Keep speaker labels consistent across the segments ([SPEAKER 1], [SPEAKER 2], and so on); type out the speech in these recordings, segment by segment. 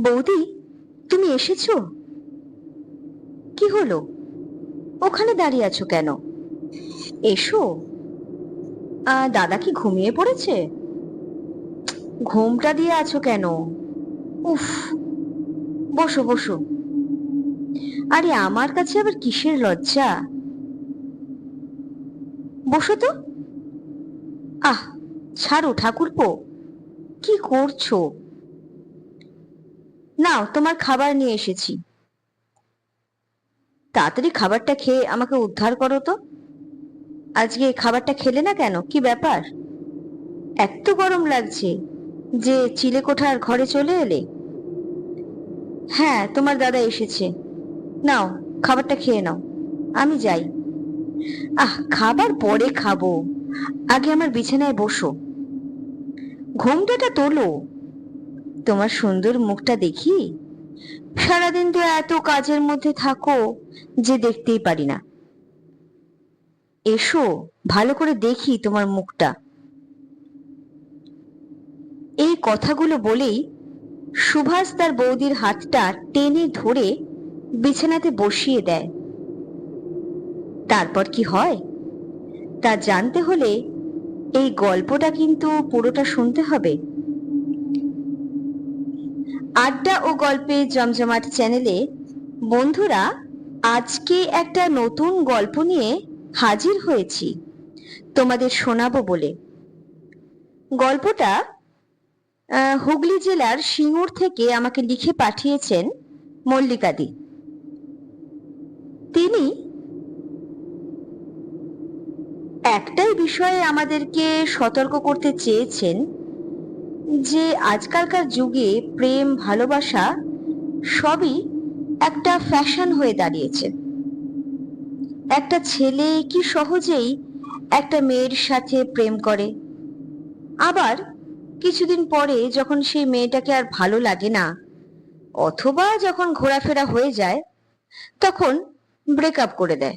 [SPEAKER 1] বৌদি, তুমি এসেছো? কি হলো? ওখানে দাঁড়িয়ে আছো কেন? এসো। দাদা কি ঘুমিয়ে পড়েছে? ঘুমটা দিয়ে আছো কেন? উফ, বসো বসো। আরে আমার কাছে আবার কিসের লজ্জা? বসো তো। আহ, ছাড়ো ঠাকুরপো, কি করছো? নাও, তোমার খাবার নিয়ে এসেছি। তাড়াতাড়ি খাবারটা খেয়ে আমাকে উদ্ধার করো তো। আজকে খাবারটা খেলে না কেন? কি ব্যাপার? এত গরম লাগছে যে চিলেকোঠার ঘরে চলে এলে? হ্যাঁ, তোমার দাদা এসেছে। নাও, খাবারটা খেয়ে নাও। আমি যাই। খাবার পরে খাবো, আগে আমার বিছানায় বসো। ঘোমটাটা তোলো। তোমার সুন্দর মুখটা দেখি। সারাদিন তো এত কাজের মধ্যে থাকো যে দেখতেই পারি না। এসো, ভালো করে দেখি তোমার মুখটা। এই কথাগুলো বলেই সুভাষ তার বৌদির হাতটা টেনে ধরে বিছানাতে বসিয়ে দেয়। তারপর কি হয় তা জানতে হলে এই গল্পটা কিন্তু পুরোটা শুনতে হবে। আড্ডা ও গল্পে জমজমাট চ্যানেলে বন্ধুরা, আজকে একটা নতুন গল্প নিয়ে হাজির হয়েছি তোমাদের শোনাবো বলে। গল্পটা হুগলি জেলার সিঙ্গুর থেকে আমাকে লিখে পাঠিয়েছেন মল্লিকাদি। তিনি একটাই বিষয়ে আমাদেরকে সতর্ক করতে চেয়েছেন যে আজকালকার যুগে প্রেম ভালোবাসা সবই একটা ফ্যাশন হয়ে দাঁড়িয়েছে। একটা ছেলে কি সহজেই একটা মেয়ের সাথে প্রেম করে, আবার কিছুদিন পরে যখন সেই মেয়েটাকে আর ভালো লাগে না, অথবা যখন ঘোরাফেরা হয়ে যায়, তখন ব্রেকআপ করে দেয়,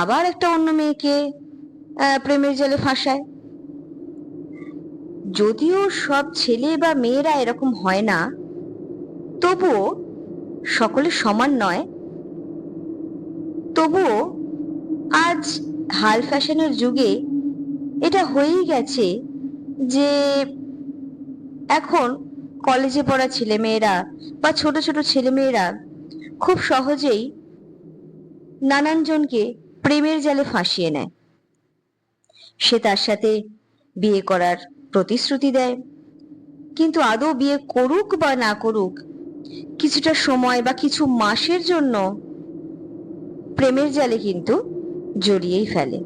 [SPEAKER 1] আবার একটা অন্য মেয়েকে প্রেমের জালে ফাঁসায়। যদিও সব ছেলে বা মেয়েরা এরকম হয় না, তবুও সকলে সমান নয়। তবুও আজ হাল ফ্যাশনের যুগে এটা হয়েই গেছে যে এখন কলেজে পড়া ছেলে মেয়েরা বা ছোট ছোট ছেলে মেয়েরা খুব সহজেই নানান জনকে প্রেমের জালে ফাঁসিয়ে নেয়। সে তার সাথে বিয়ে করার প্রতিশ্রুতি দেয়, কিন্তু আদৌ বিয়ে করুক বা না করুক, কিছুটা সময় বা কিছু মাসের জন্য প্রেমের জালে কিন্তু জড়িয়েই ফেলে।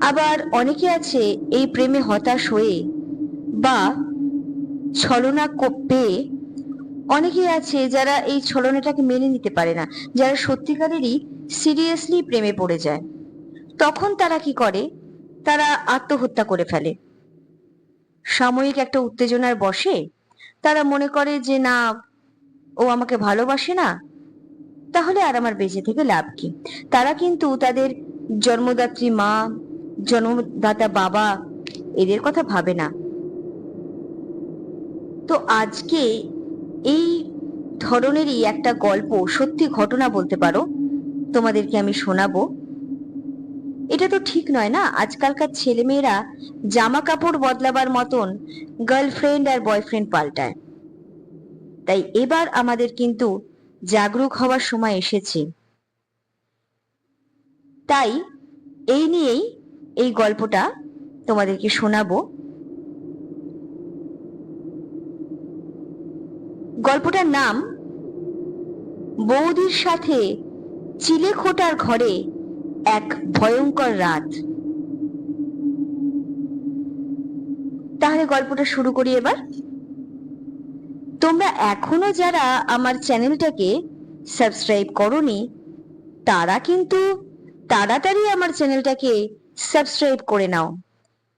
[SPEAKER 1] আবার অনেকে আছে এই প্রেমে হতাশ হয়ে বা ছলনা পেয়ে, অনেকে আছে যারা এই ছলনাটাকে মেনে নিতে পারে না, যারা সত্যিকারেরই সিরিয়াসলি প্রেমে পড়ে যায়। তখন তারা কি করে? তারা আত্মহত্যা করে ফেলে। সাময়িক একটা উত্তেজনার বশে তারা মনে করে যে না, ও আমাকে ভালোবাসে না, তাহলে আর আমার বেঁচে থেকে লাভ কি। তারা কিন্তু তাদের জন্মদাত্রী মা, জন্মদাতা বাবা, এদের কথা ভাবে না। তো আজকে এই ধরনেরই একটা গল্প, সত্যি ঘটনা বলতে পারো, তোমাদেরকে আমি শোনাবো। এটা তো ঠিক নয় না, আজকালকার ছেলেমেয়েরা জামা কাপড় বদলাবার মতন গার্লফ্রেন্ড আর বয়ফ্রেন্ড পাল্টায়। তাই এবার আমাদের কিন্তু জাগরুক হওয়ার সময় এসেছে। তাই এই নিয়েই এই গল্পটা তোমাদেরকে শোনাবো। গল্পটার নাম বৌদির সাথে চিলেখোটার ঘরে এক ভয়ঙ্কর রাত। তাহলে গল্পটা শুরু করি এবার। তোমরা এখনো যারা আমার চ্যানেলটাকে সাবস্ক্রাইব করোনি, তারা কিন্তু তাড়াতাড়ি আমার চ্যানেলটাকে সাবস্ক্রাইব করে নাও।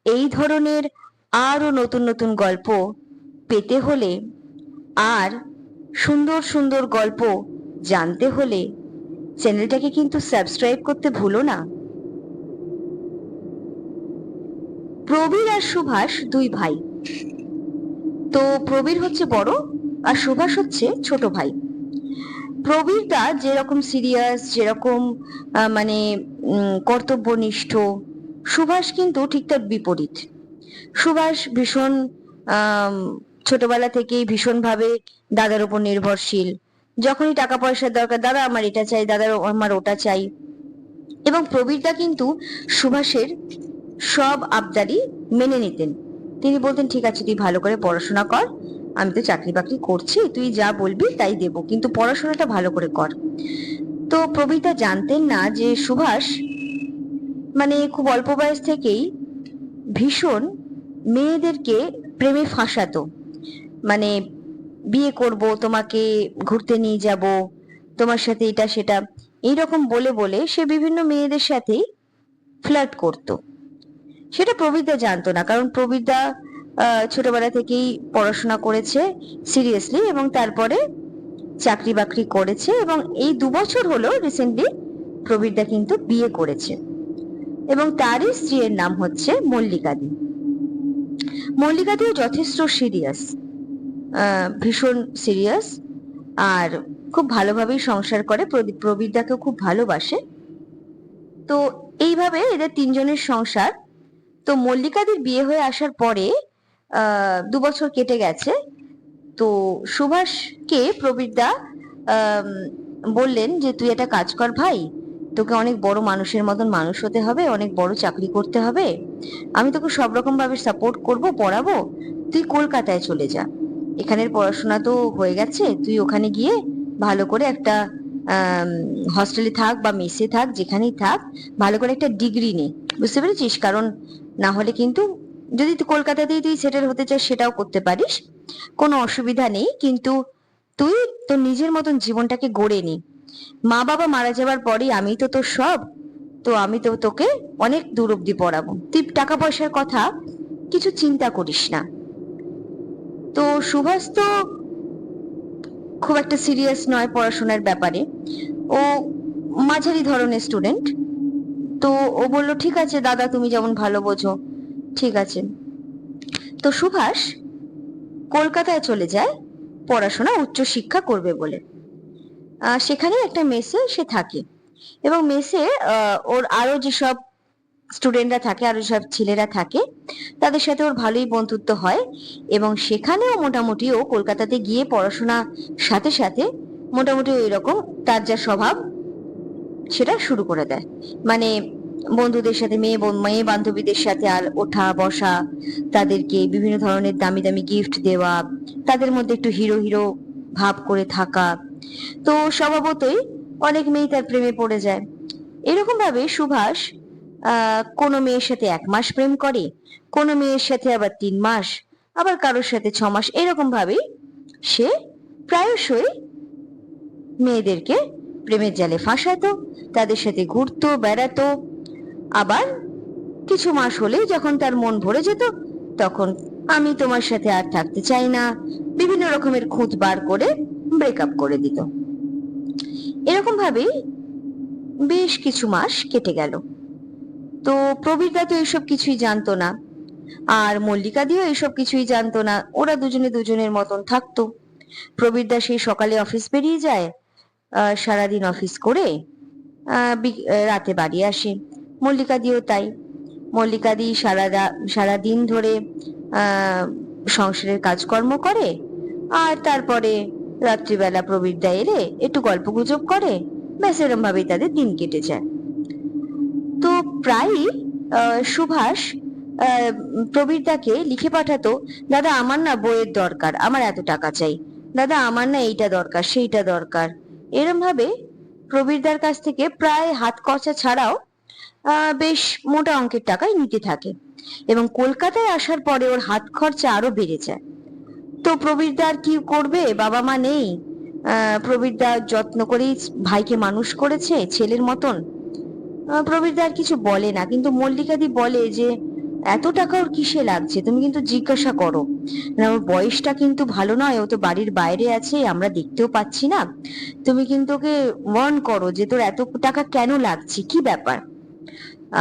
[SPEAKER 1] এই ধরনের আরো নতুন নতুন গল্প পেতে হলে আর সুন্দর সুন্দর গল্প জানতে হলে চ্যানেলটাকে কিন্তু সাবস্ক্রাইব করতে ভুলো না। প্রবীর আর সুভাষ দুই ভাই। তো প্রবীর হচ্ছে বড় আর সুভাষ হচ্ছে ছোট ভাই। প্রবীরদা যেরকম সিরিয়াস, যেরকম মানে কর্তব্যনিষ্ঠ, সুভাষ কিন্তু ঠিক তার বিপরীত। সুভাষ ভীষণ আহ ছোটবেলা থেকেই ভীষণভাবে দাদার উপর নির্ভরশীল। যখনই টাকা পয়সার দরকার, দাদা আমার এটা চাই, দাদার আমার ওটা চাই। এবং প্রবীরদা কিন্তু সুভাষের সব আবদারই মেনে নিতেন। তিনি বলতেন, ঠিক আছে তুই ভালো করে পড়াশোনা কর, আমি তো চাকরি বাকরি করছি, তুই যা বলবি তাই দেব, কিন্তু পড়াশোনাটা ভালো করে কর। তো প্রবীরদা জানতেন না যে সুভাষ মানে খুব অল্প বয়স থেকেই ভীষণ মেয়েদেরকে প্রেমে ফাঁসাতো। মানে বিয়ে করব, তোমাকে ঘুরতে নিয়ে যাব, তোমার সাথে এটা সেটা, এইরকম বলে বলে সে বিভিন্ন মেয়েদের সাথেই ফ্লার্ট করত। সেটা প্রবীরদা জানতো না, কারণ প্রবীরদা ছোটবেলা থেকেই পড়াশোনা করেছে সিরিয়াসলি, এবং তারপরে চাকরি বাকরি করেছে, এবং এই 2 বছর হলো রিসেন্টলি প্রবীরদা কিন্তু বিয়ে করেছে, এবং তারই স্ত্রীর নাম হচ্ছে মল্লিকাদি। মল্লিকাদিও যথেষ্ট সিরিয়াস, ভীষণ সিরিয়াস, আর খুব ভালোভাবেই সংসার করে, প্রবীরদাকেও খুব ভালোবাসে। তো এইভাবে এদের 3জনের সংসার। তো মল্লিকাদির বিয়ে হয়ে আসার পরে 2 বছর কেটে গেছে। তো সুভাষকে প্রবীরদা বললেন যে তুই একটা কাজ কর ভাই, তোকে অনেক বড় মানুষের মতন মানুষ হতে হবে, অনেক বড় চাকরি করতে হবে, আমি তোকে সব রকম ভাবে সাপোর্ট করব, পড়াবো, তুই কলকাতায় চলে যা, এখানের পড়াশোনা তো হয়ে গেছে, তুই ওখানে গিয়ে ভালো করে একটা হস্টেলে থাক বা মেসে থাক, যেখানেই থাক, ভালো করে একটা ডিগ্রি নে, বুঝতে পেরেছিস? কারণ না হলে কিন্তু যদি তুই কলকাতাতেই তুই সেটেল হতে চাস সেটাও করতে পারিস, কোনো অসুবিধা নেই, কিন্তু তুই তোর নিজের মতন জীবনটাকে গড়ে নি। মা বাবা মারা যাবার পরেই আমি তো তোর সব, তো আমি তো তোকে অনেক দূর অব্দি পড়াবো, তুই টাকা পয়সার কথা কিছু চিন্তা করিস না। তো সুভাষ তো খুব একটা সিরিয়াস নয় পড়াশোনার ব্যাপারে, ও মাঝারি ধরনের স্টুডেন্ট। তো ও বলল, ঠিক আছে দাদা তুমি যেমন ভালো বোঝো, ঠিক আছে। তো সুভাষ কলকাতায় চলে যায় পড়াশোনা, উচ্চ শিক্ষা করবে বলে। সেখানে একটা মেসে সে থাকে, এবং মেসে ওর আরো যেসব স্টুডেন্টরা থাকে, আরো সব ছেলেরা থাকে, তাদের সাথে ওর ভালোই বন্ধুত্ব হয়, এবং সেখানেও মোটামুটি ও কলকাতাতে গিয়ে পড়াশোনা সাথে সাথে মোটামুটি ওই রকম তার যা স্বভাব সেটা শুরু করে দেয়। মানে বন্ধুদের সাথে, মেয়ে বান্ধবীদের সাথে আর ওঠা বসা, তাদেরকে বিভিন্ন ধরনের দামি দামি গিফট দেওয়া, তাদের মধ্যে একটু হিরো হিরো ভাব করে থাকা। তো স্বভাবতই অনেক মেয়ে তার প্রেমে পড়ে যায়। এরকম ভাবে সুভাষ কোনো মেয়ের সাথে 1 মাস প্রেম করে, কোনো মেয়ের সাথে আবার 3 মাস, আবার কারোর সাথে 6 মাস, এরকম ভাবেই সে প্রায়শই মেয়েদেরকে প্রেমের জালে ফাঁসাতো, তাদের সাথে ঘুরতো বেড়াতো। আবার কিছু মাস হলেই যখন তার মন ভরে যেত, তখন আমি তোমার সাথে আর থাকতে চাই না, বিভিন্ন রকমের খুঁত বার করে ব্রেকআপ করে দিত। এরকম ভাবেই বেশ কিছু মাস কেটে গেল। তো প্রবীরদা তো এইসব কিছুই জানতো না, আর মল্লিকাদিও এইসব কিছুই জানতো না, ওরা দুজনে দুজনের মতন থাকতো। প্রবীরদা সেই সকালে অফিস বেরিয়ে যায়, সারাদিন অফিস করে রাতে বাড়ি আসে। মল্লিকাদিও তাই। মল্লিকাদি সারাদিন ধরে সংসারের কাজকর্ম করে, আর তারপরে রাত্রিবেলা প্রবীরদা এলে একটু গল্প গুজব করে, ব্যাস এরম ভাবেই তাদের দিন কেটে যায়। তো প্রায়ই সুভাষ প্রবীরদাকে লিখে পাঠাতো, দাদা আমার না বইয়ের দরকার, আমার এত টাকা চাই, দাদা আমার না এইটা দরকার সেইটা দরকার। এরম ভাবে প্রবীরদার কাছ থেকে প্রায় হাত খরচা ছাড়াও বেশ মোটা অঙ্কের টাকাই নিতে থাকে, এবং কলকাতায় আসার পরে ওর হাত খরচা আরো বেড়ে যায়। তো প্রবীরদা আর কি করবে, বাবা মা নেই, প্রবীরদা যত্ন করেই ভাইকে মানুষ করেছে ছেলের মতন। প্রবীরদা আর কিছু বলে না, কিন্তু মল্লিকাদি বলে যে এত টাকা ওর কিসে লাগছে, তুমি কিন্তু জিজ্ঞাসা করো না, ওর বয়সটা কিন্তু ভালো নয়, ও তো বাড়ির বাইরে আছে, আমরা দেখতেও পাচ্ছি না, তুমি কিন্তু ওকে ওয়ার্ন করো যে তোর এত টাকা কেন লাগছে, কি ব্যাপার।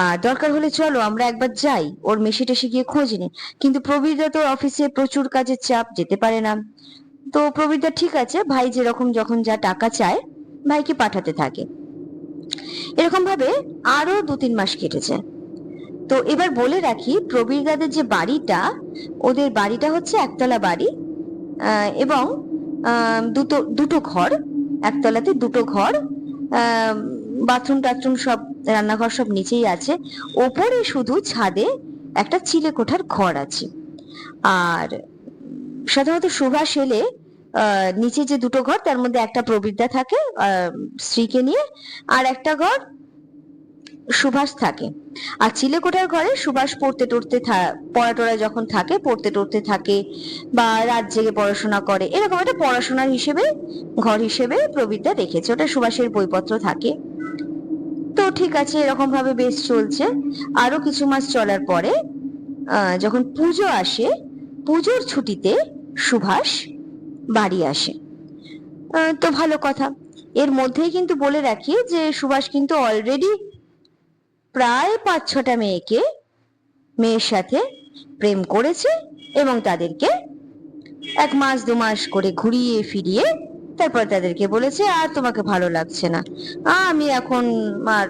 [SPEAKER 1] আর দরকার হলে চলো আমরা একবার যাই, ওর মেশে টেশে গিয়ে খোঁজ নি। কিন্তু প্রবীরদা তো অফিসে প্রচুর কাজের চাপ, যেতে পারে না। তো প্রবীরদা ঠিক আছে, ভাই যেরকম যখন যা টাকা চায় ভাইকে পাঠাতে থাকে। এরকম ভাবে আরো 2-3 মাস কেটেছে। তো এবার বলে রাখি, প্রবীর দাদের যে বাড়িটা, ওদের বাড়িটা হচ্ছে একতলা বাড়ি, এবং দুটো দুটো ঘর, একতলাতে দুটো ঘর, বাথরুম টাথরুম সব, রান্নাঘর সব নিচেই আছে। ওপরে শুধু ছাদে একটা চিলে কোঠার ঘর আছে। আর সাধারণত সুভাষ এলে নিচে যে দুটো ঘর, তার মধ্যে একটা প্রবীরদা থাকে স্ত্রীকে নিয়ে, আর একটা ঘর সুভাষ থাকে। আর চিলেকোঠার ঘরে সুভাষ পড়তে টড়তে পড়া টড়া যখন থাকে, পড়তে টড়তে থাকে, বা রাত জেগে পড়াশোনা করে, এরকম একটা পড়াশোনার হিসেবে ঘর হিসেবে প্রবীরদা রেখেছে। ওটা সুভাষের বইপত্র থাকে। তো ঠিক আছে, এরকম ভাবে বেশ চলছে। আরো কিছু মাস চলার পরে যখন পুজো আসে, পুজোর ছুটিতে সুভাষ বাড়ি আসে। তো ভালো কথা। এর মধ্যেই কিন্তু বলে রাখি যে সুভাষ কিন্তু অলরেডি প্রায় 5-6টা মেয়ের সাথে প্রেম করেছে, এবং তাদেরকে 1 মাস 2 মাস করে ঘুরিয়ে ফিরিয়ে তারপর তাদেরকে বলেছে আর তোমাকে ভালো লাগছে না, আমি এখন আর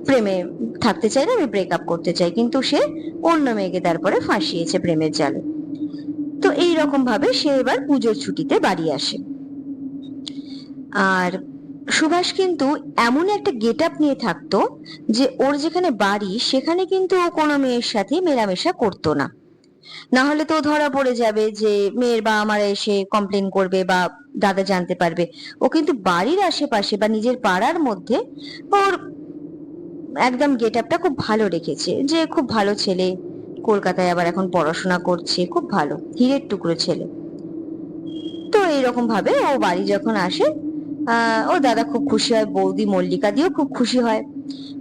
[SPEAKER 1] প্রেমে থাকতে চাই না, আমি ব্রেকআপ করতে চাই। কিন্তু সে অন্য মেয়েকে তারপরে ফাঁসিয়েছে প্রেমের জালে। তো এইরকম ভাবে সে এবার পুজোর ছুটিতে বাড়ি আসে। আর সুভাষ কিন্তু এমন একটা গেট আপ নিয়ে থাকতো যে ওর যেখানে বাড়ি সেখানে কিন্তু ও কোনো মেয়ের সাথে মেলামেশা করতো না। না হলে তো ধরা পড়ে যাবে, যে মেয়ের বাবা মারা এসে কমপ্লেন করবে বা দাদা জানতে পারবে। ও কিন্তু বাড়ির আশেপাশে বা নিজের পাড়ার মধ্যে ওর একদম গেট আপটা খুব ভালো রেখেছে, যে খুব ভালো ছেলে, কলকাতায় আবার এখন পড়াশোনা করছে, খুব ভালো হীরের টুকরো ছেলে। তো এইরকম ভাবে ও বাড়ি যখন আসে, ও দাদা খুব খুশি হয়, বৌদি মল্লিকা দিও খুব খুশি হয়।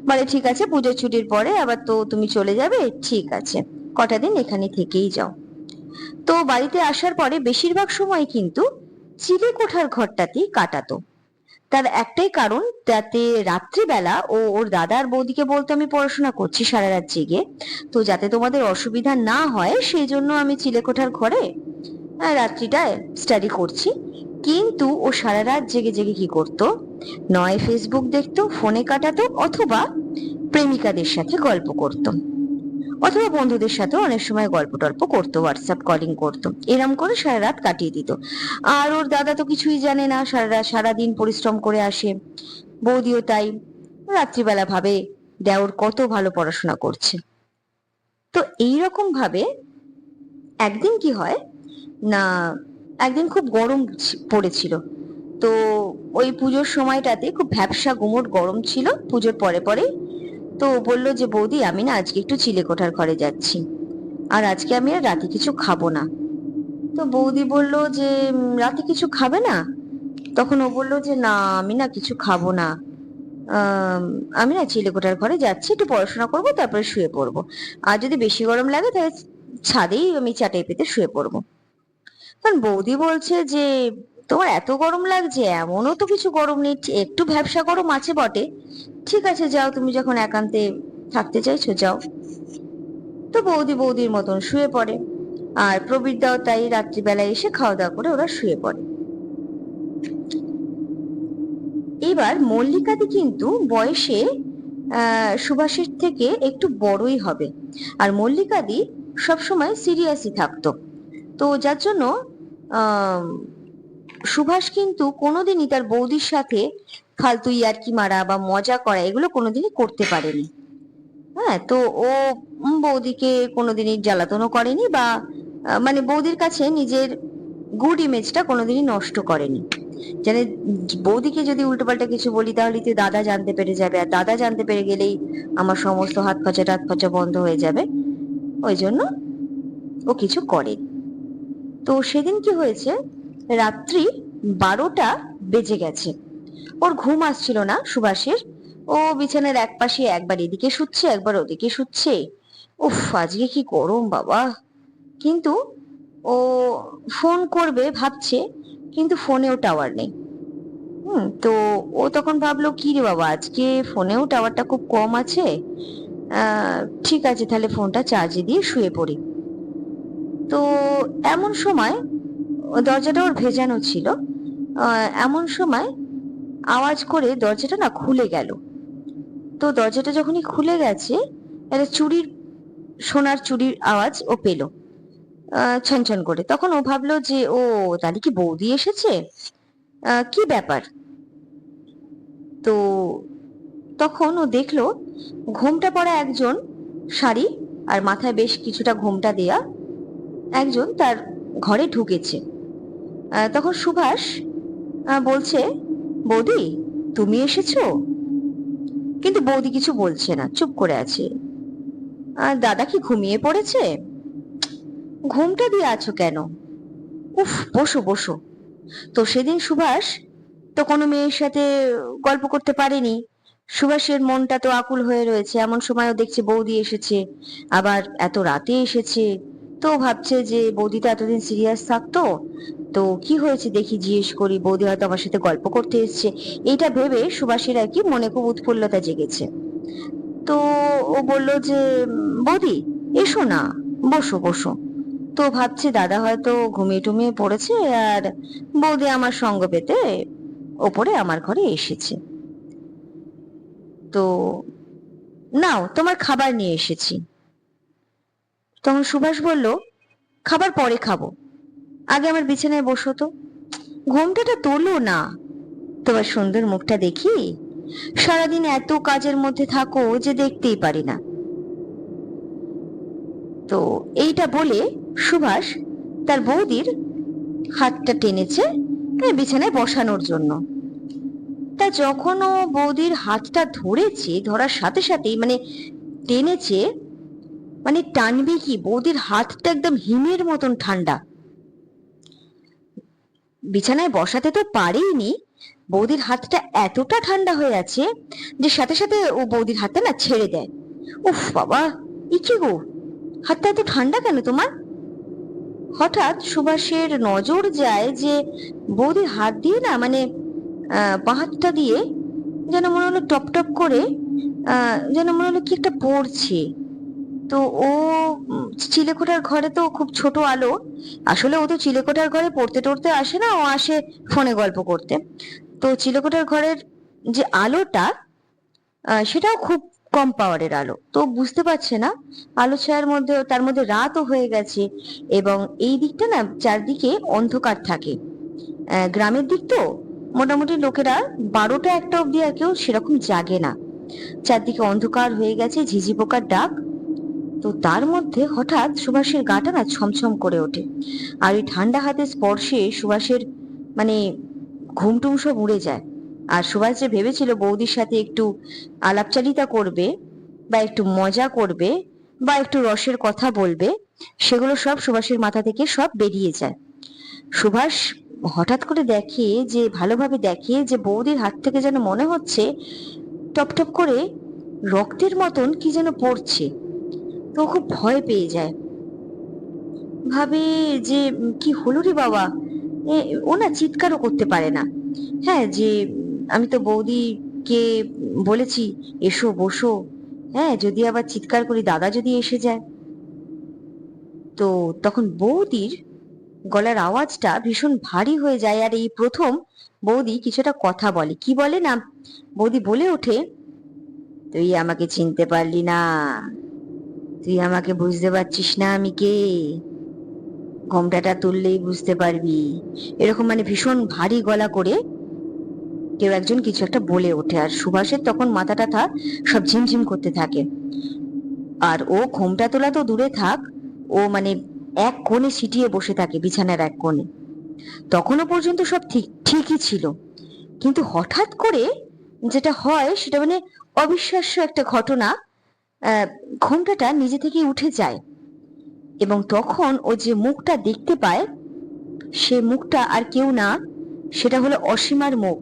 [SPEAKER 1] বলে ঠিক আছে, পুজোর ছুটির পরে আবার তো তুমি চলে যাবে, ঠিক আছে কটা দিন এখানে থেকেই যাও। তো বাড়িতে আসার পরে বেশিরভাগ সময় কিন্তু চিলে কোঠার ঘরটাতেই কাটাতো। তার একটাই কারণ, তাতে রাত্রিবেলা ও ওর দাদা আর বৌদিকে বলতো আমি পড়াশোনা করছি সারা রাত জেগে, তো যাতে তোমাদের অসুবিধা না হয় সেই জন্য আমি চিলে কোঠার ঘরে রাত্রিটায় স্টাডি করছি। কিন্তু ও সারা রাত জেগে জেগে কি করতো, নয় ফেসবুক দেখতো, ফোনে কাটাতো, অথবা প্রেমিকাদের সাথে গল্প করতো, অথবা বন্ধুদের সাথে অনেক সময় গল্প টল্প করতো, হোয়াটসঅ্যাপ কলিং করতো। এরম করে সারা রাত কাটিয়ে দিত। আর ওর দাদা তো কিছুই জানে না, সারাদিন পরিশ্রম করে আসে, বৌদিও তাই। রাত্রিবেলা ভাবে দেওর কত ভালো পড়াশোনা করছে। তো এইরকম ভাবে একদিন কি হয় না, একদিন খুব গরম পড়েছিল। তো ওই পুজোর সময়টাতে খুব ভ্যাপসা গুমোট গরম ছিল, পুজোর পরে পরে। তো বললো যে বৌদি আমি না আজকে একটু চিলে কোঠার ঘরে যাচ্ছি, আর আজকে আমি আর রাতে কিছু খাবো না। তো বৌদি বলল যে রাতে কিছু খাবে না? তখন ও বললো যে না আমি না কিছু খাবো না, আমি না চিলে কোঠার ঘরে যাচ্ছি, একটু পড়াশোনা করবো, তারপরে শুয়ে পড়বো। আর যদি বেশি গরম লাগে তাহলে ছাদেই আমি চাটাই পেতে শুয়ে পড়বো। কারণ বৌদি বলছে যে তোমার এত গরম লাগছে, এমনও তো কিছু গরম নেই, একটু ভ্যাপসা গরম আছে বটে, ঠিক আছে যাও, তুমি যখন একান্তে থাকতে চাইছো যাও। তো বৌদি বৌদির মতন শুয়ে পড়ে, আর প্রবীরদাও তাই, রাত্রিবেলায় এসে খাওয়া দাওয়া করে ওরা শুয়ে পড়ে। এবার মল্লিকাদি কিন্তু বয়সে সুভাষের থেকে একটু বড়ই হবে, আর মল্লিকাদি সবসময় সিরিয়াসই থাকতো। তো যার জন্য আহ সুভাষ কিন্তু কোনোদিনই তার বৌদির সাথে ফালতু ইয়ার্কি মারা বা মজা করা এগুলো কোনোদিনই করতে পারেনি। হ্যাঁ, তো ও বৌদিকে কোনোদিনই জ্বালাতনও করেনি, বা মানে বৌদির কাছে নিজের গুড ইমেজটা কোনোদিনই নষ্ট করেনি। জানে বৌদিকে যদি উল্টোপাল্টা কিছু বলি তাহলে তো দাদা জানতে পেরে যাবে, আর দাদা জানতে পেরে গেলেই আমার সমস্ত হাত খরচা টাত খরচা বন্ধ হয়ে যাবে। ওই জন্য ও কিছু করেনি। তো সেদিন কি হয়েছে, রাত্রি 12টা বেজে গেছে, ওর ঘুম আসছিল না সুভাষের। ও বিছানার এক পাশে একবার এদিকে শুচ্ছে একবার ওদিকে শুচ্ছে। উফ, আজকে কি গরম বাবা। কিন্তু ও ফোন করবে ভাবছে, কিন্তু ফোনেও টাওয়ার নেই। তো ও তখন ভাবলো কি রে বাবা, আজকে ফোনেও টাওয়ারটা খুব কম আছে। ঠিক আছে, তাহলে ফোনটা চার্জে দিয়ে শুয়ে পড়ি। তো এমন সময় দরজাটা ওর ভেজানো ছিল। এমন সময় আওয়াজ করে দরজাটা না খুলে গেল। তো দরজাটা যখনই খুলে গেছে, একটা সোনার চুড়ির আওয়াজ ও পেল, ছন ছন করে। তখন ও ভাবলো যে ও তাহলে কি বৌদি এসেছে, কি ব্যাপার। তো তখন ও দেখলো ঘোমটা পরা একজন, শাড়ি আর মাথায় বেশ কিছুটা ঘোমটা দেয়া একজন তার ঘরে ঢুকেছে। তখন সুভাষ বলছে, বৌদি তুমি এসেছো? কিন্তু বৌদি কিছু বলছে না, চুপ করে আছে। দাদা কি ঘুমিয়ে পড়েছে? ঘোমটা দিয়ে আছো কেন? উফ, বসো বসো। তো সেদিন সুভাষ তো কোনো মেয়ের সাথে গল্প করতে পারেনি। সুভাষের মনটা তো আকুল হয়ে রয়েছে। এমন সময়ও দেখছে বৌদি এসেছে, আবার এত রাতে এসেছে। তো ভাবছে যে বৌদি তো এতদিন সিরিয়াস থাকতো, তো কি হয়েছে দেখি, জিজ্ঞেস করি, বৌদি হয়তো আমার সাথে গল্প করতে এসছে। এইটা ভেবে সুভাষের আর কি মনে খুব উৎফুল্লতা জেগেছে। তো ও বলল যে বৌদি এসো না, বসো বসো। তো ভাবছে দাদা হয়তো ঘুমিয়ে টুমিয়ে পড়েছে, আর বৌদি আমার সঙ্গ পেতে ওপরে আমার ঘরে এসেছে। তো নাও, তোমার খাবার নিয়ে এসেছি। তখন সুভাষ বলল, খাবার পরে খাবো, আগে আমার বিছানায় বসো তো। ঘোমটাটা তোলো না, তোমার সুন্দর মুখটা দেখি। সারাদিন এত কাজের মধ্যে থাকো যে দেখতেই পারি না। তো এইটা বলে সুভাষ তার বৌদির হাতটা টেনেছে বিছানায় বসানোর জন্য। তা যখন ও বৌদির হাতটা ধরেছে, ধরার সাথে সাথেই মানে টেনেছে, মানে টানবে কি, বৌদির হাতটা একদম হিমের মতন ঠান্ডা। বিছানায় বসাতে তো পারেইনি, বৌদির হাতটা এতটা ঠান্ডা হয়ে আছে যে সাথে সাথে ও বৌদির হাতটা না ছেড়ে দেয়। উফ বাবা, ই কি গো, হাতটা এত ঠান্ডা কেন তোমার? হঠাৎ সুভাষের নজর যায় যে বৌদির হাত দিয়ে না, মানে বাঁ হাতটা দিয়ে যেন মনে হলো টপ টপ করে, যেন মনে হলো কি একটা পড়ছে। তো ও চিলেকোঠার ঘরে তো খুব ছোট আলো, আসলে ও তো চিলেকোঠার ঘরে পড়তে টড়তে আসে না, ও আসে ফোনে গল্প করতে। তো চিলেকোঠার ঘরের যে আলোটা, সেটাও খুব কম পাওয়ারের আলো, তো বুঝতে পারছে না। আলো ছায়ার মধ্যে, তার মধ্যে রাতও হয়ে গেছে, এবং এই দিকটা না চারদিকে অন্ধকার থাকে। গ্রামের দিক তো মোটামুটি লোকেরা 12টা 1টা অব্দি আর কেউ সেরকম জাগে না। চারদিকে অন্ধকার হয়ে গেছে, ঝিঝি পোকার ডাক। তো তার মধ্যে হঠাৎ সুভাষের গাটা না ছমছম করে ওঠে, আর ওই ঠান্ডা হাতের স্পর্শে সুভাষের মানে ঘুমটুম সব উড়ে যায়। আর সুভাষ যে ভেবেছিল বৌদির সাথে একটু আলাপচারিতা করবে, বা একটু মজা করবে, বা একটু রসের কথা বলবে, সেগুলো সব সুভাষের মাথা থেকে সব বেরিয়ে যায়। সুভাষ হঠাৎ করে দেখে, যে ভালোভাবে দেখে, যে বৌদির হাত থেকে যেন মনে হচ্ছে টপ টপ করে রক্তের মতন কি যেন পড়ছে। তো খুব ভয় পেয়ে যায়, ভাবে যে কি হলো রে বাবা। ও না চিৎকারও করতে পারে না। হ্যাঁ, যে আমি তো বৌদিকে বলেছি এসো বসো, হ্যাঁ যদি আবার চিৎকার করি দাদা যদি এসে যায়। তো তখন বৌদির গলার আওয়াজটা ভীষণ ভারী হয়ে যায়, আর এই প্রথম বৌদি কিছুটা কথা বলে। কি বলে না, বৌদি বলে ওঠে, তুই আমাকে চিনতে পারলি না? তুই আমাকে বুঝতে পারছিস না আমি কে? ঘোমটাটা তুললেই বুঝতে পারবি। এরকম মানে ভীষণ ভারী গলা করে কেউ একজন কিছু একটা বলে ওঠে, আর সুভাষের তখন মাথাটা সব ঝিমঝিম করতে থাকে। আর ও ঘোমটা তোলা তো দূরে থাক, ও মানে এক কোণে সিটিয়ে বসে থাকে বিছানার এক কোণে। তখনও পর্যন্ত সব ঠিকই ছিল, কিন্তু হঠাৎ করে যেটা হয় সেটা মানে অবিশ্বাস্য একটা ঘটনা। ঘোমটাটা নিজে থেকে উঠে যায়, এবং তখন ও যে মুখটা দেখতে পায়, সে মুখটা আর কেউ না, সেটা হলো অসীমার মুখ।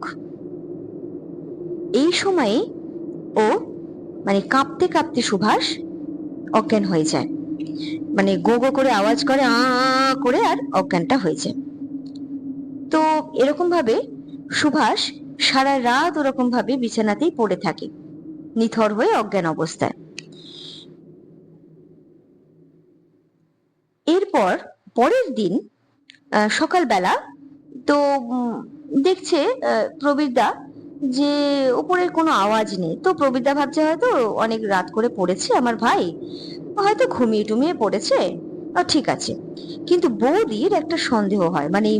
[SPEAKER 1] এই সময়ে ও মানে কাঁপতে কাঁপতে সুভাষ অজ্ঞান হয়ে যায়, মানে গো গো করে আওয়াজ করে, আ করে, আর অজ্ঞানটা হয়ে যায়। তো এরকম ভাবে সুভাষ সারা রাত ওরকম ভাবে বিছানাতেই পড়ে থাকে, নিথর হয়ে অজ্ঞান অবস্থায়। এরপর পরের দিন সকালবেলা তো দেখছে প্রবীরদা যে উপরের কোনো আওয়াজ নেই। তো প্রবীরদা ভাবছে হয়তো অনেক রাত করে পড়েছে আমার ভাই, হয়তো ঘুমিয়ে টুমিয়ে পড়েছে, ঠিক আছে। কিন্তু বৌদির একটা সন্দেহ হয়, মানে এই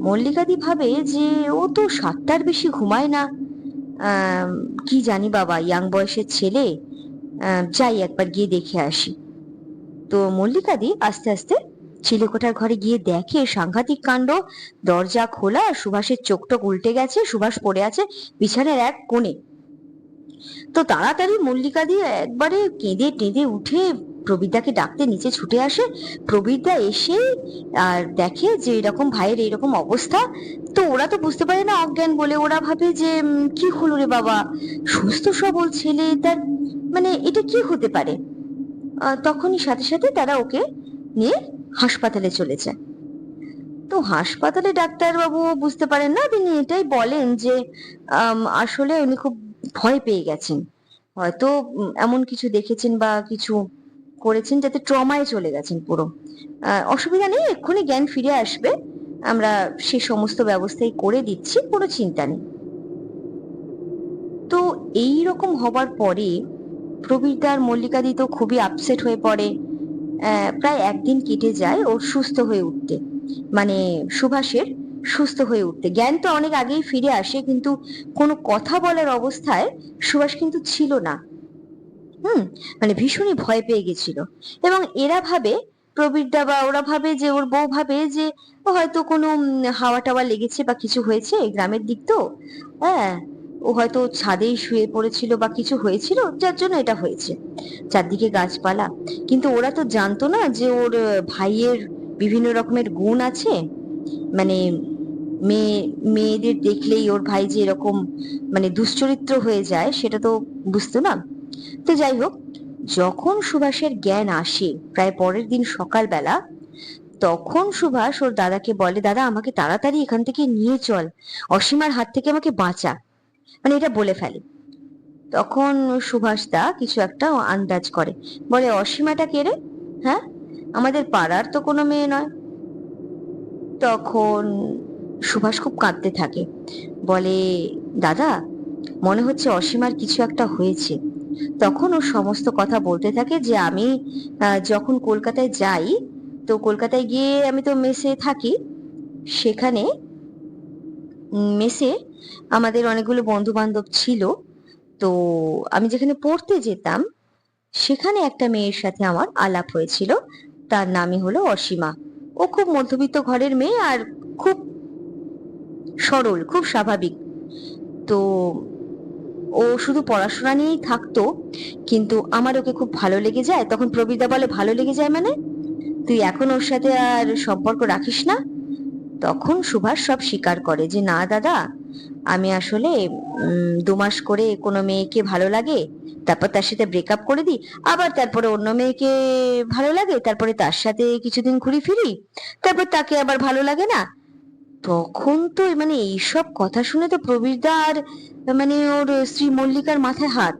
[SPEAKER 1] মল্লিকাদি ভাবে যে ও তো 7টার বেশি ঘুমায় না। কি জানি বাবা, ইয়াং বয়সের ছেলে, যাই একবার গিয়ে দেখে আসি। তো মল্লিকাদি আস্তে আস্তে চিলেকোঠার ঘরে গিয়ে দেখে সাংঘাতিক কাণ্ড। দরজা খোলা, সুভাষের চোখ টোক উল্টে গেছে, সুভাষ পড়ে আছে বিছানার এক কোণে। তো তাড়াতাড়ি মল্লিকাদি একবারে কেঁদে টেঁদে উঠে প্রবীরদাকে ডাকতে নিচে ছুটে আসে। প্রবীরদা এসে আর দেখে যে এরকম ভাইয়ের এরকম অবস্থা। তো ওরা তো বুঝতে পারে না অজ্ঞান বলে, ওরা ভাবে যে কি হলো রে বাবা, সুস্থ সবল ছেলে, তার মানে এটা কি হতে পারে। তখনই সাথে সাথে তারা ওকে নিয়ে হাসপাতালে চলে যায়। তো হাসপাতালে ডাক্তারবাবু বুঝতে পারেন না, তিনি এটাই বলেন যে আসলে উনি খুব ভয় পেয়ে গেছেন, হয়তো এমন কিছু দেখেছেন বা কিছু করেছেন যাতে ট্রমায় চলে গেছেন পুরো। অসুবিধা নেই, এক্ষুনি জ্ঞান ফিরে আসবে, আমরা সে সমস্ত ব্যবস্থাই করে দিচ্ছি, কোনো চিন্তা নেই। তো এই রকম হবার পরে প্রবীরদা আর মল্লিকাদি তো খুবই আপসেট হয়ে পড়ে। প্রায় একদিন কেটে যায় ওর সুস্থ হয়ে উঠতে, মানে সুভাষের সুস্থ হয়ে উঠতে। জ্ঞান তো অনেক আগেই ফিরে আসে, কিন্তু কোনো কথা বলার অবস্থায় সুভাষ কিন্তু ছিল না। মানে ভীষণই ভয় পেয়ে গেছিল। এবং এরা ভাবে, প্রবীরদা বা ওরা ভাবে যে, ওর বউ ভাবে যে ও হয়তো কোনো হাওয়া টাওয়া লেগেছে বা কিছু হয়েছে, গ্রামের দিক তো, হ্যাঁ, ও হয়তো ছাদেই শুয়ে পড়েছিল বা কিছু হয়েছিল যার জন্য এটা হয়েছে, চারদিকে গাছপালা। কিন্তু ওরা তো জানতো না যে ওর ভাইয়ের বিভিন্ন রকমের গুণ আছে, মানে মেয়েদের দেখলেই ওর ভাই যে এরকম মানে দুশ্চরিত্র হয়ে যায় সেটা তো বুঝতো না। তো যাই হোক, যখন সুভাষের জ্ঞান আসে প্রায় পরের দিন সকালবেলা, তখন সুভাষ ওর দাদাকে বলে, দাদা আমাকে তাড়াতাড়ি এখান থেকে নিয়ে চল, অসীমার হাত থেকে আমাকে বাঁচা, মানে এটা বলে ফেলে। তখন সুভাষ দা কিছু একটা আন্দাজ করে, বলে অসীমাটা কে রে? হ্যাঁ, আমাদের পাড়ার তো কোনো মেয়ে নয়। তখন সুভাষ খুব কাঁদতে থাকে, বলে দাদা মনে হচ্ছে অসীমার কিছু একটা হয়েছে। তখন ও সমস্ত কথা বলতে থাকে যে আমি যখন কলকাতায় যাই, তো কলকাতায় গিয়ে আমি তো মেসে থাকি, সেখানে মেসে আমাদের অনেকগুলো বন্ধু বান্ধব ছিল। তো আমি যেখানে পড়তে যেতাম সেখানে একটা মেয়ের সাথে আমার আলাপ হয়েছিল, তার নামই হলো অসীমা। ও খুব মধ্যবিত্ত ঘরের মেয়ে আর খুব সরল, খুব স্বাভাবিক। তো ও শুধু পড়াশোনা নিয়েই থাকতো, কিন্তু আমার ওকে খুব ভালো লেগে যায়। তখন প্রবীরদা বলে, ভালো লেগে যায় মানে তুই এখন ওর সাথে আর সম্পর্ক রাখিস না? তখন সুভাষ সব স্বীকার করে যে না দাদা, আমি আসলে 2 মাস করে কোনো মেয়েকে ভালো লাগে, তারপর তার সাথে ব্রেকআপ করে দিই, আবার তারপরে অন্য মেয়েকে ভালো লাগে, তারপরে তার সাথে কিছুদিন ঘুরি ফিরি, তারপর তাকে আবার ভালো লাগে না। তখন তো মানে এইসব কথা শুনে তো প্রবীরদা আর মানে ওর স্ত্রী মল্লিকার মাথায় হাত।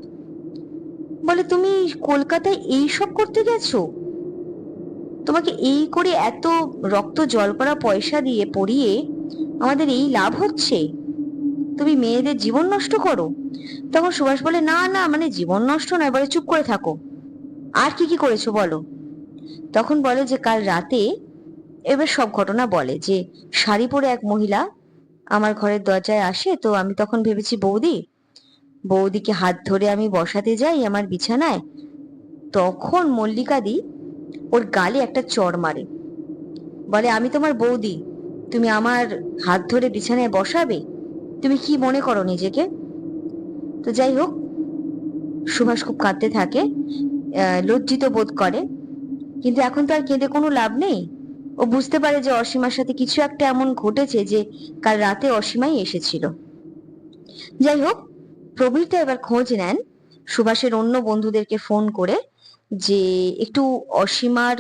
[SPEAKER 1] বলে, তুমি কলকাতায় এইসব করতে গেছো? তোমাকে এই করে এত রক্ত জল করা পয়সা দিয়ে পড়িয়ে আমাদের এই লাভ হচ্ছে? তুমি মেয়েদের জীবন নষ্ট করো? তখন সুভাষ বলে, না না, মানে জীবন নষ্ট নয়, বলে চুপ করে থাকো, আর কি কি করেছো বলো। তখন বলে যে কাল রাতে, এবার সব ঘটনা বলে যে শাড়ি পরে এক মহিলা আমার ঘরের দরজায় আসে। তো আমি তখন ভেবেছি বৌদিকে হাত ধরে আমি বসাতে যাই আমার বিছানায়, তখন মল্লিকাদি ওর গালে একটা চড় মারে, বলে আমি তোমার বৌদি, তুমি আমার হাত ধরে বিছানায় বসাবে? তুমি কি মনে করো নিজেকে? তো যাই হোক, সুভাষ খুব কাঁদতে থাকে, লজ্জিত বোধ করে, কিন্তু এখন তো আর কেঁদে কোনো লাভ নেই। ও বুঝতে পারে যে অসীমার সাথে কিছু একটা এমন ঘটেছে যে কাল রাতে অসীমাই এসেছিল। যাই হোক, প্রবীরটা এবার খোঁজ নেন সুভাষের অন্য বন্ধুদেরকে ফোন করে যে একটু অসীমার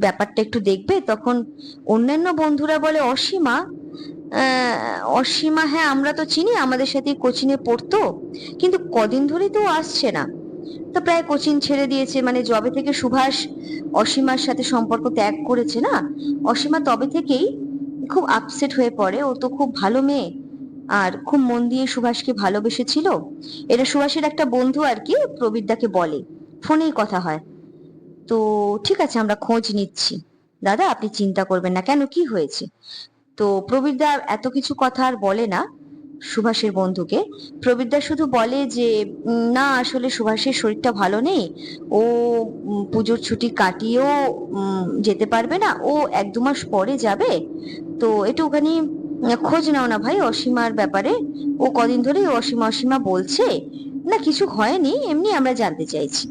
[SPEAKER 1] ব্যাপারটা একটু দেখবে। তখন অন্যান্য বন্ধুরা বলে, অসীমা? অসীমা, হ্যাঁ আমরা তো চিনি, আমাদের সাথে কোচিনে পড়তো, কিন্তু কদিন ধরেই তো আসছে না। তো প্রায় কোচিং ছেড়ে দিয়েছে, মানে যবে থেকে সুভাষ অসীমার সাথে সম্পর্ক ত্যাগ করেছে না, অসীমা তবে থেকেই খুব আপসেট হয়ে পড়ে। ও তো খুব ভালো মেয়ে, আর খুব মন দিয়ে সুভাষকে ভালোবেসেছিল। এটা সুভাষের একটা বন্ধু আর কি প্রবীরদাকে বলে, ফোনেই কথা হয়। তো ঠিক আছে, আমরা খোঁজ নিচ্ছি দাদা, আপনি চিন্তা করবেন না। কেন, কি হয়েছে? তো প্রবীরদা এত কিছু কথা আর বলে না সুভাষের বন্ধুকে। প্রবীরদা শুধু বলে যে না, আসলে সুভাষের শরীরটা ভালো নেই, ও পুজোর ছুটি কাটিয়েও যেতে পারবে না, ও 1-2 মাস পরে যাবে। তো একটুখানি খোঁজ নাও না ভাই অসীমার ব্যাপারে, ও কদিন ধরে অসীমা অসীমা বলছে। না কিছু হয়নি, এমনি আমরা জানতে চাইছি।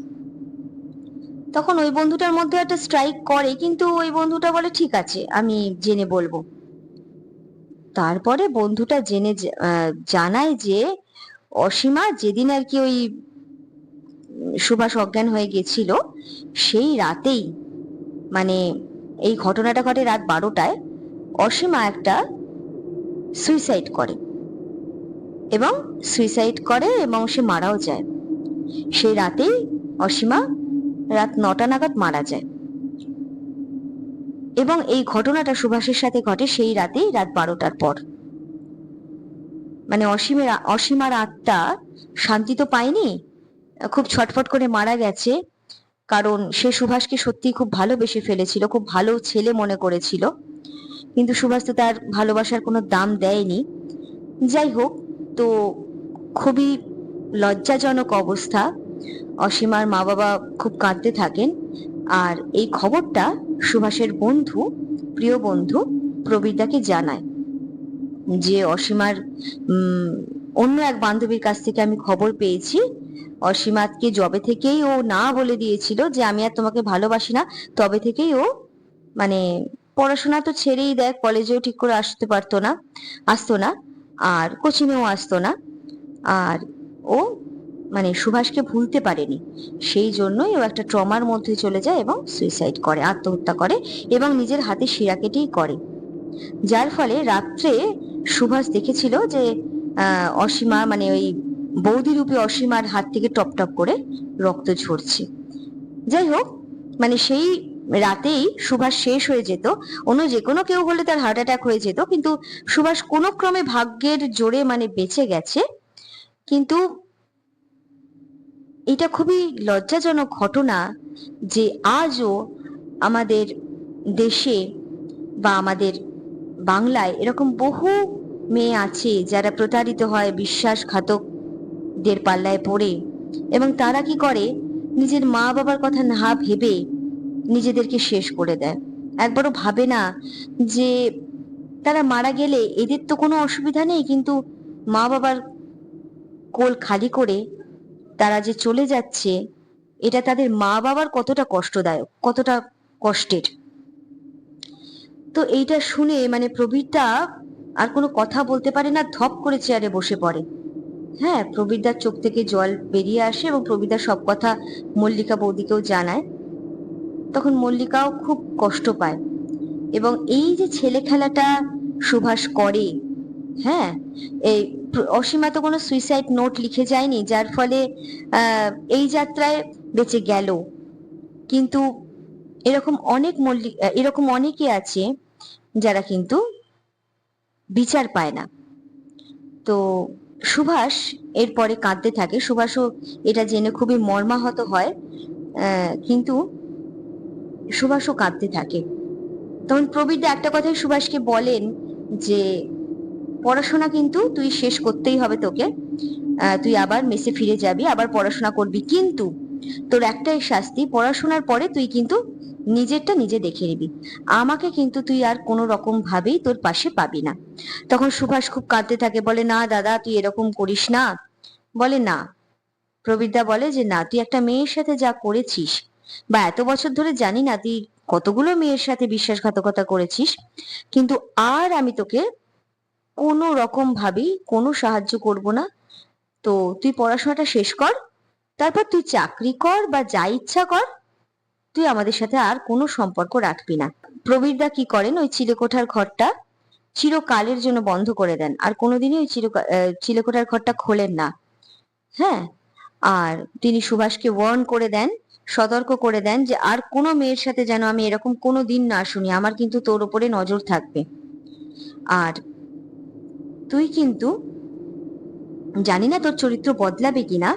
[SPEAKER 1] তখন ওই বন্ধুটার মধ্যে একটা স্ট্রাইক করে, কিন্তু ওই বন্ধুটা বলে ঠিক আছে, আমি জেনে বলবো। তারপরে বন্ধুটা জেনে জানায় যে অসীমা যেদিন আর কি ওই সুভাষ অজ্ঞান হয়ে গেছিল, সেই রাতেই, মানে এই ঘটনাটা ঘটে রাত 12টায়, অসীমা একটা সুইসাইড করে, এবং সে মারাও যায়। সেই রাতেই অসীমা রাত 9টা নাগাদ মারা যায়। এবং এই ঘটনাটা সুভাষের সাথে ঘটে সেই রাতেই, রাত 12টার পর। মানে অসীমার আত্মা শান্তি তো পায়নি, খুব ছটফট করে মারা গেছে। কারণ সে সুভাষকে সত্যি খুব ভালোবেসে ফেলেছিল, খুব ভালো ছেলে মনে করেছিল, কিন্তু সুভাষ তো তার ভালোবাসার কোনো দাম দেয়নি। যাই হোক, তো খুবই লজ্জাজনক অবস্থা। অসীমার মা বাবা খুব কাঁদতে থাকেন। আর এই খবরটা সুভাষের বন্ধু, প্রিয় বন্ধু প্রবীরদাকে জানায় যে অসীমার অন্য এক বান্ধবীর কাছ থেকে আমি খবর পেয়েছি, অসীমাকে যবে থেকেই ও না বলে দিয়েছিল যে আমি আর তোমাকে ভালোবাসি না, তবে থেকেই ও মানে পড়াশোনা তো ছেড়েই দেয়, কলেজেও ঠিক করে আসতো না, আর কোচিংয়েও আসতো না। আর ও মানে সুভাষকে ভুলতে পারেনি, সেই জন্যই ও একটা ট্রমার মধ্যে চলে যায় এবং সুইসাইড করে, আত্মহত্যা করে, এবং নিজের হাতে শিরা কেটেই করে। যার ফলে রাত্রে সুভাষ দেখেছিল যে অসীমা, মানে ওই বৌদি রূপে অসীমার হাত থেকে টপ টপ করে রক্ত ঝরছে। যাই হোক, মানে সেই রাতেই সুভাষ শেষ হয়ে যেত। অন্য যে কোনো কেউ হলে তার হার্ট অ্যাটাক হয়ে যেত, কিন্তু সুভাষ কোনো ক্রমে ভাগ্যের জোরে মানে বেঁচে গেছে। কিন্তু এটা খুবই লজ্জাজনক ঘটনা যে আজও আমাদের দেশে বা আমাদের বাংলায় এরকম বহু মেয়ে আছে যারা প্রতারিত হয় বিশ্বাসঘাতকদের পাল্লায় পড়ে, এবং তারা কি করে, নিজের মা বাবার কথা না ভেবে নিজেদেরকে শেষ করে দেয়। একবারও ভাবে না যে তারা মারা গেলে এদের তো কোনো অসুবিধা নেই, কিন্তু মা বাবার কোল খালি করে তারা যে চলে যাচ্ছে, এটা তাদের মা বাবার কতটা কষ্টদায়ক, কতটা কষ্টের। তো এইটা শুনে মানে প্রবীরদা আর কোনো কথা বলতে পারে না, ধপ করে চেয়ারে বসে পড়ে। হ্যাঁ, প্রবীরদার চোখ থেকে জল বেরিয়ে আসে, এবং প্রবীরদা সব কথা মল্লিকা বৌদিকেও জানায়। তখন মল্লিকাও খুব কষ্ট পায়। এবং এই যে ছেলে খেলাটা সুভাষ করে, হ্যাঁ, এই অসীমা তো কোনো সুইসাইড নোট লিখে যায়নি, যার ফলে এই যাত্রায় বেঁচে গেল। কিন্তু এরকম অনেকে আছে যারা কিন্তু বিচার পায় না। তো সুভাষ এরপরে কাঁদতে থাকে। সুভাষও এটা জেনে খুবই মর্মাহত হয়, কিন্তু সুভাষও কাঁদতে থাকে। তখন প্রবীরদা একটা কথাই সুভাষকে বলেন যে পড়াশোনা কিন্তু তুই শেষ করতেই হবে তোকে, তুই আবার মেসে ফিরে যাবি, আবার পড়াশোনা করবি, কিন্তু তোর একটাই শাস্তি, পড়াশোনার পরে তুই কিন্তু নিজেরটা নিজে দেখে নিবি, আমাকে কিন্তু তুই আর কোনো রকম ভাবেই তোর পাশে পাবি না। তখন সুভাষ খুব কাঁদতে থাকে, বলে না দাদা তুই এরকম করিস না। বলে না, প্রবীরদা বলে যে না, তুই একটা মেয়ের সাথে যা করেছিস, বা এত বছর ধরে জানি না তুই কতগুলো মেয়ের সাথে বিশ্বাসঘাতকতা করেছিস, কিন্তু আর আমি তোকে কোনো রকম ভাবেই কোনো সাহায্য করব না। তো তুই পড়াশোনাটা শেষ কর, তারপর তুই চাকরি কর বা যা ইচ্ছা কর, তুই আমাদের সাথে আর কোনো সম্পর্ক রাখবি না। প্রবীরদা কি করেন, ওই চিলেকোঠার ঘরটা চিরকালের জন্য বন্ধ করে দেন, আর কোনোদিনই ওই চিলেকোঠার ঘরটা খোলেন না। হ্যাঁ, আর তিনি সুভাষকে ওয়ার্ন করে দেন, সতর্ক করে দেন যে আর কোনো মেয়ের সাথে যেন আমি এরকম কোনো দিন না শুনি, আমার কিন্তু তোর উপরে নজর থাকবে। আর তুই কিন্তু, জানি না তোর চরিত্র বদলাবে কিনা,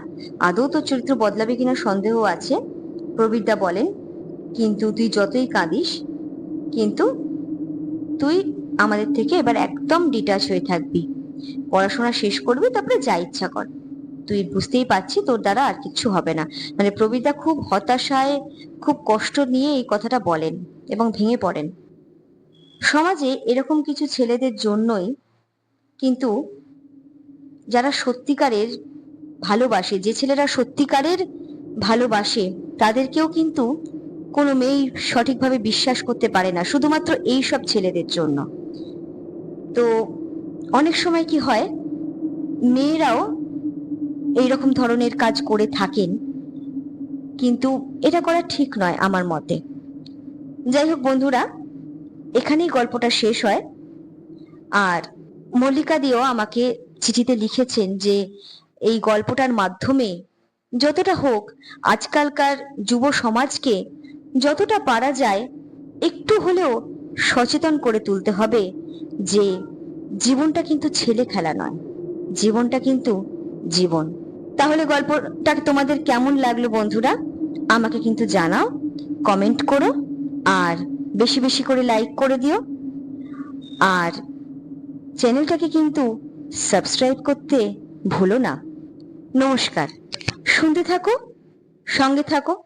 [SPEAKER 1] আদৌ তোর চরিত্র বদলাবে কিনা সন্দেহ আছে, প্রবীরদা বলেন, কিন্তু তুই যতই কাঁদিস, কিন্তু তুই আমাদের থেকে এবার একদম ডিটাচ হয়ে থাকবি, পড়াশোনা শেষ করবি, তারপরে যা ইচ্ছা কর, তুই বুঝতেই পারছি তোর দ্বারা আর কিছু হবে না। মানে প্রবীরদা খুব হতাশায়, খুব কষ্ট নিয়ে এই কথাটা বলেন এবং ভেঙে পড়েন। সমাজে এরকম কিছু ছেলেদের জন্যই কিন্তু, যারা সত্যিকারের ভালোবাসে, যে ছেলেরা সত্যিকারের ভালোবাসে, তাদেরকেও কিন্তু কোনো মেয়ে সঠিকভাবে বিশ্বাস করতে পারে না, শুধুমাত্র এই সব ছেলেদের জন্য। তো অনেক সময় কি হয়, মেয়েরাও এইরকম ধরনের কাজ করে থাকেন, কিন্তু এটা করা ঠিক নয় আমার মতে। যাই হোক বন্ধুরা, এখানেই গল্পটা শেষ হয়। আর মল্লিকা দিও আমাকে চিঠিতে লিখেছেন যে এই গল্পটার মাধ্যমে যতটা হোক আজকালকার যুব সমাজকে যতটা পারা যায় একটু হলেও সচেতন করে তুলতে হবে যে জীবনটা কিন্তু ছেলে খেলা নয়, জীবনটা কিন্তু জীবন। তাহলে গল্পটা তোমাদের কেমন লাগলো বন্ধুরা, আমাকে কিন্তু জানাও, কমেন্ট করো, আর বেশি বেশি করে লাইক করে দিও, আর চ্যানেলটাকে কিন্তু সাবস্ক্রাইব করতে ভুলো না। নমস্কার, শুনতে থাকো, সঙ্গে থাকো।